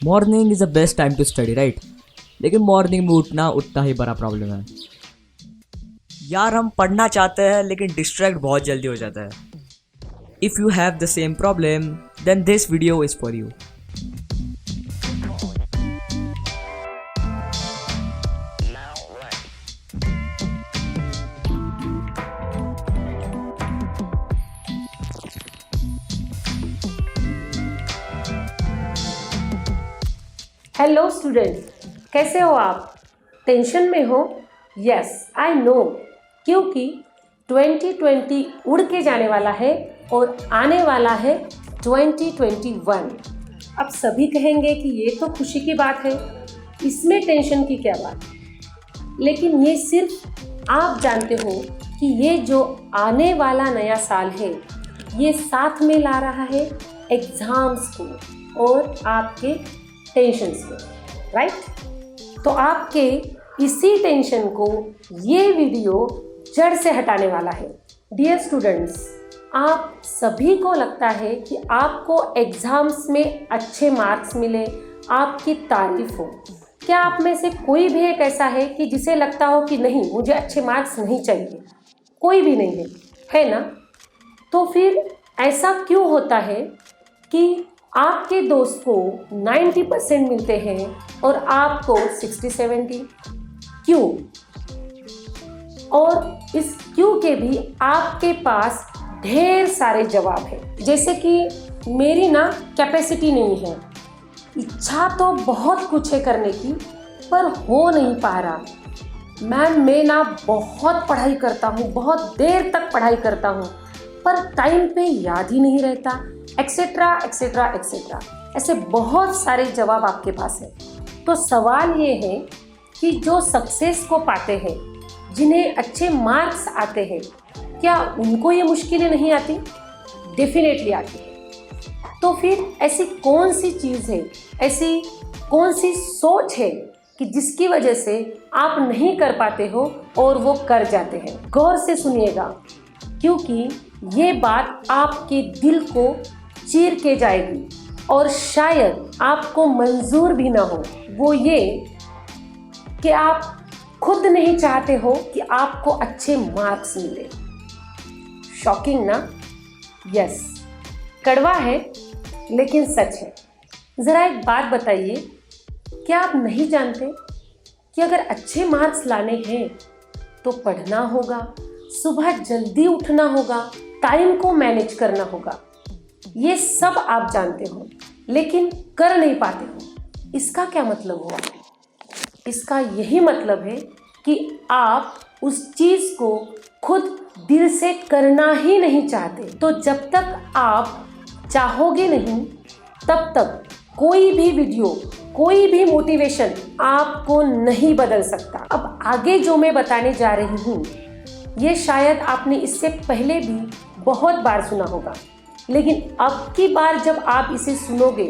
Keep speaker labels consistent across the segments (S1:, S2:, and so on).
S1: Morning is the best time to study right, लेकिन morning में उठना उतना ही बड़ा प्रॉब्लम है यार। हम पढ़ना चाहते हैं लेकिन डिस्ट्रैक्ट बहुत जल्दी हो जाता है। If you have the same problem then this video is for you.
S2: Hello students, कैसे हो आप? टेंशन में हो? यस आई नो, क्योंकि 2020 उड़ के जाने वाला है और आने वाला है 2021। अब सभी कहेंगे कि ये तो खुशी की बात है, इसमें टेंशन की क्या बात। लेकिन ये सिर्फ आप जानते हो कि ये जो आने वाला नया साल है ये साथ में ला रहा है एग्ज़ाम्स को और आपके टेंशन्स को, राइट? तो आपके इसी टेंशन को ये वीडियो जड़ से हटाने वाला है। डियर स्टूडेंट्स, आप सभी को लगता है कि आपको एग्ज़ाम्स में अच्छे मार्क्स मिले, आपकी तारीफ हो। क्या आप में से कोई भी एक ऐसा है कि जिसे लगता हो कि नहीं, मुझे अच्छे मार्क्स नहीं चाहिए? कोई भी नहीं है ना? तो फिर ऐसा क्यों होता है कि आपके दोस्त को 90% मिलते हैं और आपको 60-70? क्यों? और इस क्यों के भी आपके पास ढेर सारे जवाब हैं। जैसे कि मेरी ना कैपेसिटी नहीं है, इच्छा तो बहुत कुछ है करने की पर हो नहीं पा रहा। मैम मैं ना बहुत पढ़ाई करता हूँ, बहुत देर तक पढ़ाई करता हूँ पर टाइम पे याद ही नहीं रहता, एक्सेट्रा एक्सेट्रा एक्सेट्रा। ऐसे बहुत सारे जवाब आपके पास है। तो सवाल ये है कि जो सक्सेस को पाते हैं, जिन्हें अच्छे मार्क्स आते हैं, क्या उनको ये मुश्किलें नहीं आती? डेफिनेटली आती है। तो फिर ऐसी कौन सी चीज़ है, ऐसी कौन सी सोच है कि जिसकी वजह से आप नहीं कर पाते हो और वो कर जाते हैं? गौर से सुनिएगा, क्योंकि ये बात आपके दिल को चीर के जाएगी और शायद आपको मंजूर भी ना हो। वो ये कि आप खुद नहीं चाहते हो कि आपको अच्छे मार्क्स मिले। शॉकिंग ना? यस, कड़वा है लेकिन सच है। ज़रा एक बात बताइए, क्या आप नहीं जानते कि अगर अच्छे मार्क्स लाने हैं तो पढ़ना होगा, सुबह जल्दी उठना होगा, टाइम को मैनेज करना होगा। ये सब आप जानते हो लेकिन कर नहीं पाते हो। इसका क्या मतलब हुआ? इसका यही मतलब है कि आप उस चीज़ को खुद दिल से करना ही नहीं चाहते। तो जब तक आप चाहोगे नहीं तब तक कोई भी वीडियो, कोई भी मोटिवेशन आपको नहीं बदल सकता। अब आगे जो मैं बताने जा रही हूँ ये शायद आपने इससे पहले भी बहुत बार सुना होगा, लेकिन अब की बार जब आप इसे सुनोगे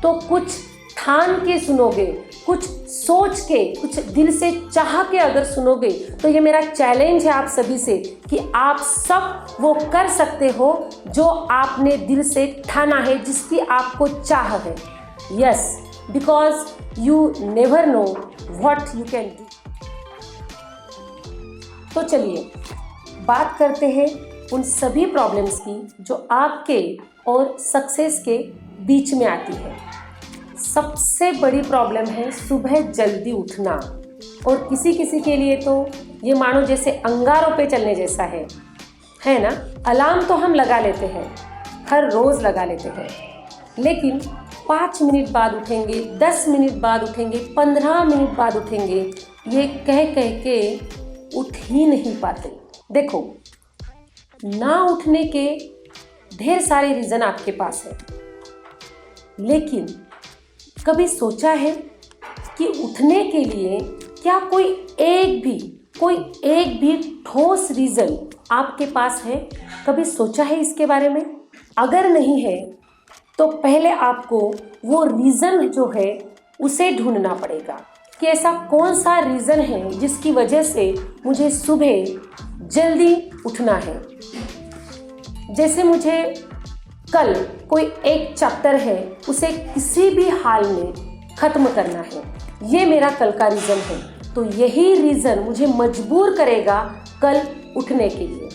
S2: तो कुछ ठान के सुनोगे, कुछ सोच के, कुछ दिल से चाह के अगर सुनोगे तो ये मेरा चैलेंज है आप सभी से कि आप सब वो कर सकते हो जो आपने दिल से ठाना है, जिसकी आपको चाह है। Yes, because you never know what you can do. तो चलिए बात करते हैं उन सभी प्रॉब्लम्स की जो आपके और सक्सेस के बीच में आती है। सबसे बड़ी प्रॉब्लम है सुबह जल्दी उठना, और किसी किसी के लिए तो ये मानो जैसे अंगारों पे चलने जैसा है ना? अलार्म तो हम लगा लेते हैं, हर रोज़ लगा लेते हैं, लेकिन 5 मिनट बाद उठेंगे, 10 मिनट बाद उठेंगे, 15 मिनट बाद उठेंगे, ये कह के उठ ही नहीं पाते। देखो, ना उठने के ढेर सारे रीज़न आपके पास है, लेकिन कभी सोचा है कि उठने के लिए क्या कोई एक भी ठोस रीज़न आपके पास है? कभी सोचा है इसके बारे में? अगर नहीं है तो पहले आपको वो रीज़न जो है उसे ढूंढना पड़ेगा कि ऐसा कौन सा रीज़न है जिसकी वजह से मुझे सुबह जल्दी उठना है। जैसे मुझे कल कोई एक चैप्टर है उसे किसी भी हाल में ख़त्म करना है, ये मेरा कल का रीज़न है। तो यही रीज़न मुझे मजबूर करेगा कल उठने के लिए।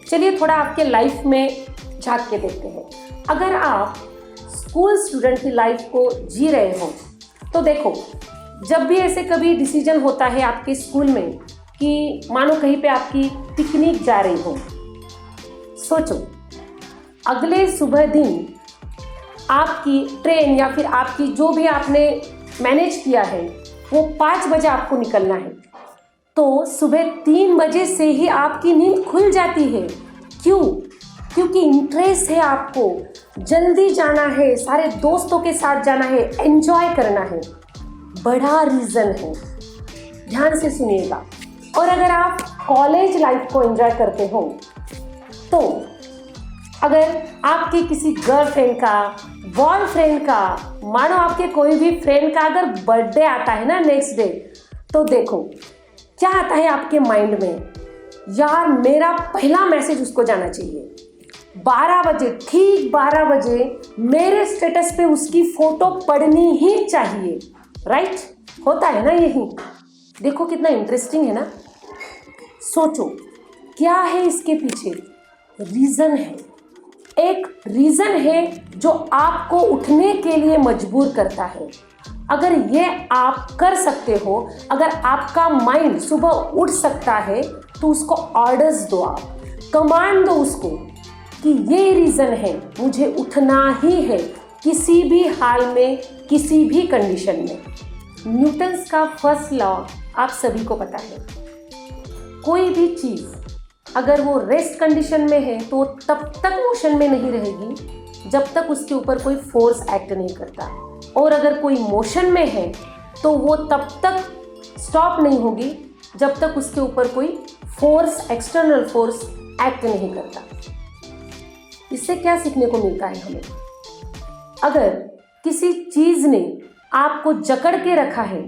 S2: चलिए थोड़ा आपके लाइफ में झांक के देखते हैं। अगर आप स्कूल स्टूडेंट की लाइफ को जी रहे हो तो देखो, जब भी ऐसे कभी डिसीजन होता है आपके स्कूल में कि मानो कहीं पे आपकी पिकनिक जा रही हो, सोचो अगले सुबह दिन आपकी ट्रेन या फिर आपकी जो भी आपने मैनेज किया है वो 5 बजे आपको निकलना है, तो सुबह 3 बजे से ही आपकी नींद खुल जाती है। क्यों? क्योंकि इंटरेस्ट है, आपको जल्दी जाना है, सारे दोस्तों के साथ जाना है, एंजॉय करना है। बड़ा रीज़न है, ध्यान से सुनिएगा। और अगर आप कॉलेज लाइफ को एंजॉय करते हो तो अगर आपके किसी गर्लफ्रेंड का, बॉयफ्रेंड का, मानो आपके कोई भी फ्रेंड का अगर बर्थडे आता है ना नेक्स्ट डे, तो देखो क्या आता है आपके माइंड में, यार मेरा पहला मैसेज उसको जाना चाहिए। 12 बजे, ठीक 12 बजे मेरे स्टेटस पे उसकी फोटो पड़नी ही चाहिए। राइट? होता है ना यही। देखो कितना इंटरेस्टिंग है ना। सोचो क्या है इसके पीछे, रीज़न है। एक रीज़न है जो आपको उठने के लिए मजबूर करता है। अगर ये आप कर सकते हो, अगर आपका माइंड सुबह उठ सकता है तो उसको ऑर्डर्स दो, आप कमांड दो उसको कि ये रीज़न है, मुझे उठना ही है, किसी भी हाल में, किसी भी कंडीशन में। न्यूटन्स का फर्स्ट लॉ आप सभी को पता है। कोई भी चीज़ अगर वो रेस्ट कंडीशन में है तो तब तक मोशन में नहीं रहेगी जब तक उसके ऊपर कोई फोर्स एक्ट नहीं करता, और अगर कोई मोशन में है तो वो तब तक स्टॉप नहीं होगी जब तक उसके ऊपर कोई फोर्स, एक्सटर्नल फोर्स एक्ट नहीं करता। इससे क्या सीखने को मिलता है हमें? अगर किसी चीज़ ने आपको जकड़ के रखा है,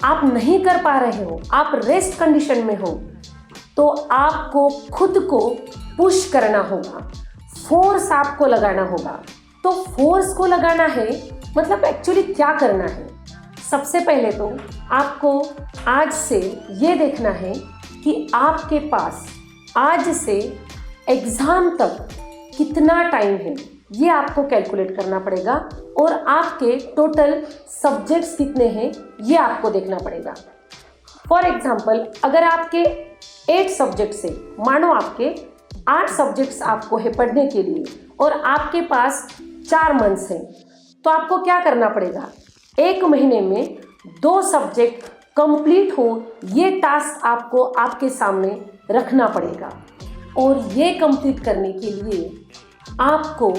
S2: आप नहीं कर पा रहे हो, आप रेस्ट कंडीशन में हो, तो आपको खुद को पुश करना होगा, फोर्स आपको लगाना होगा। तो फोर्स को लगाना है मतलब एक्चुअली क्या करना है? सबसे पहले तो आपको आज से ये देखना है कि आपके पास आज से एग्ज़ाम तक कितना टाइम है, ये आपको कैलकुलेट करना पड़ेगा, और आपके टोटल सब्जेक्ट्स कितने हैं ये आपको देखना पड़ेगा। फॉर एग्जाम्पल, अगर आपके 8 सब्जेक्ट से, मानो आपके 8 सब्जेक्ट्स आपको है पढ़ने के लिए और आपके पास 4 मंथ्स हैं, तो आपको क्या करना पड़ेगा? 1 महीने में 2 सब्जेक्ट कंप्लीट हो, ये टास्क आपको आपके सामने रखना पड़ेगा। और ये कंप्लीट करने के लिए आपको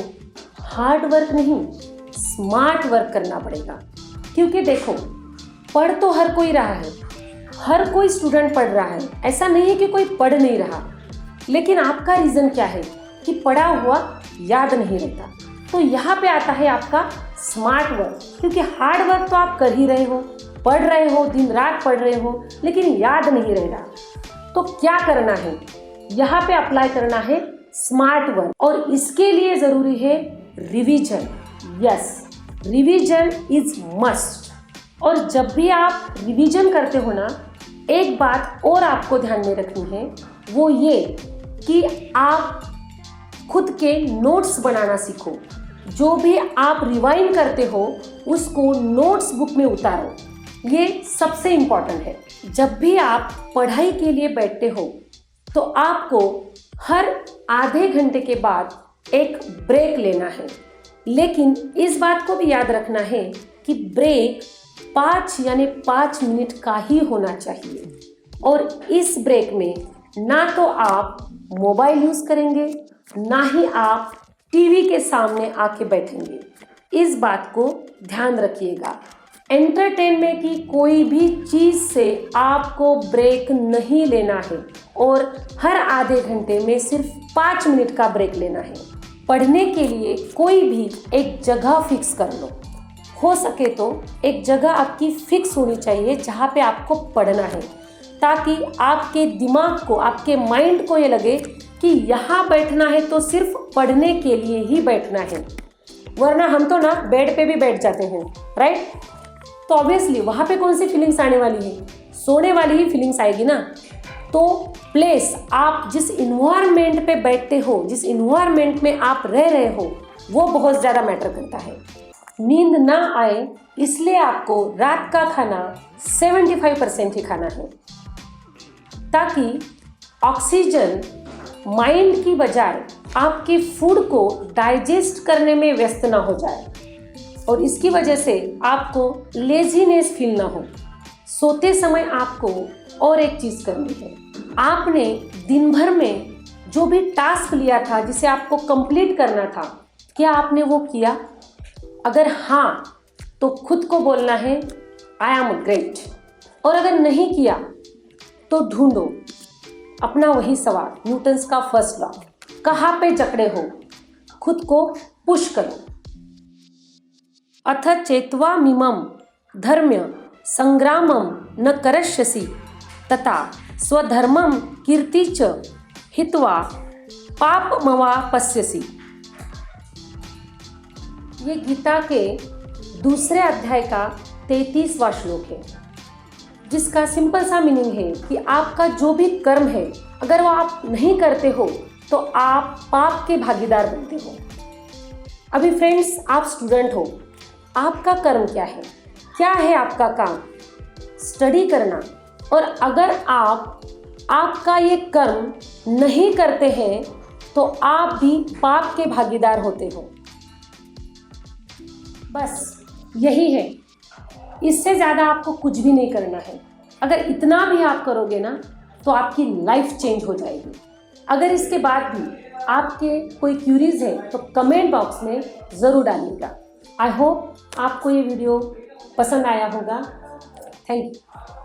S2: हार्ड वर्क नहीं, स्मार्ट वर्क करना पड़ेगा। क्योंकि देखो, पढ़ तो हर कोई रहा है, हर कोई स्टूडेंट पढ़ रहा है, ऐसा नहीं है कि कोई पढ़ नहीं रहा, लेकिन आपका रीज़न क्या है कि पढ़ा हुआ याद नहीं रहता। तो यहाँ पे आता है आपका स्मार्ट वर्क, क्योंकि हार्ड वर्क तो आप कर ही रहे हो, पढ़ रहे हो, दिन रात पढ़ रहे हो, लेकिन याद नहीं रह रहा। तो क्या करना है? यहाँ पे अप्लाई करना है स्मार्ट वर्क, और इसके लिए ज़रूरी है revision. Yes, revision is must. और जब भी आप रिवीजन करते हो ना, एक बात और आपको ध्यान में रखनी है, वो ये कि आप खुद के नोट्स बनाना सीखो। जो भी आप रिवाइंड करते हो उसको नोट्स बुक में उतारो, ये सबसे इम्पॉर्टेंट है। जब भी आप पढ़ाई के लिए बैठते हो तो आपको हर आधे घंटे के बाद एक ब्रेक लेना है, लेकिन इस बात को भी याद रखना है कि ब्रेक 5 मिनट का ही होना चाहिए। और इस ब्रेक में ना तो आप मोबाइल यूज़ करेंगे, ना ही आप टीवी के सामने आके बैठेंगे। इस बात को ध्यान रखिएगा। एंटरटेनमेंट की कोई भी चीज़ से आपको ब्रेक नहीं लेना है, और हर आधे घंटे में सिर्फ 5 मिनट का ब्रेक लेना है। पढ़ने के लिए कोई भी एक जगह फिक्स कर लो, हो सके तो एक जगह आपकी फिक्स होनी चाहिए जहाँ पे आपको पढ़ना है। ताकि आपके दिमाग को, आपके माइंड को ये लगे कि यहाँ बैठना है तो सिर्फ पढ़ने के लिए ही बैठना है, वरना हम तो ना बेड पे भी बैठ जाते हैं, राइट। तो ऑब्वियसली वहाँ पे कौन सी फीलिंग्स आने वाली है, सोने वाली ही फीलिंग्स आएगी ना। तो प्लेस, आप जिस इन्वायरमेंट पे बैठते हो, जिस इन्वायरमेंट में आप रह रहे हो, वो बहुत ज़्यादा मैटर करता है। नींद ना आए इसलिए आपको रात का खाना 75% ही खाना है, ताकि ऑक्सीजन माइंड की बजाय आपके फूड को डाइजेस्ट करने में व्यस्त ना हो जाए और इसकी वजह से आपको लेजीनेस फील ना हो। सोते समय आपको और एक चीज़ करनी है, आपने दिन भर में जो भी टास्क लिया था, जिसे आपको कंप्लीट करना था, क्या आपने वो किया? अगर हाँ, तो खुद को बोलना है आई एम ग्रेट, और अगर नहीं किया तो ढूंढो अपना वही सवाल, न्यूटन्स का फर्स्ट लॉ, कहाँ पे जकड़े हो, खुद को पुश करो। अथ चेत्वा मिमम धर्म्य संग्रामम न करष्यसि तथा स्वधर्मम कीर्ति च हित्वा पापमवा पश्यसि। ये गीता के दूसरे अध्याय का 33वां श्लोक है, जिसका सिंपल सा मीनिंग है कि आपका जो भी कर्म है, अगर वो आप नहीं करते हो तो आप पाप के भागीदार बनते हो। अभी फ्रेंड्स, आप स्टूडेंट हो, आपका कर्म क्या है? क्या है आपका काम? स्टडी करना। और अगर आपका ये कर्म नहीं करते हैं तो आप भी पाप के भागीदार होते हो। बस यही है, इससे ज़्यादा आपको कुछ भी नहीं करना है। अगर इतना भी आप करोगे ना तो आपकी लाइफ चेंज हो जाएगी। अगर इसके बाद भी आपके कोई क्यूरीज है तो कमेंट बॉक्स में ज़रूर डालिएगा। आई होप आपको ये वीडियो पसंद आया होगा। Thank you.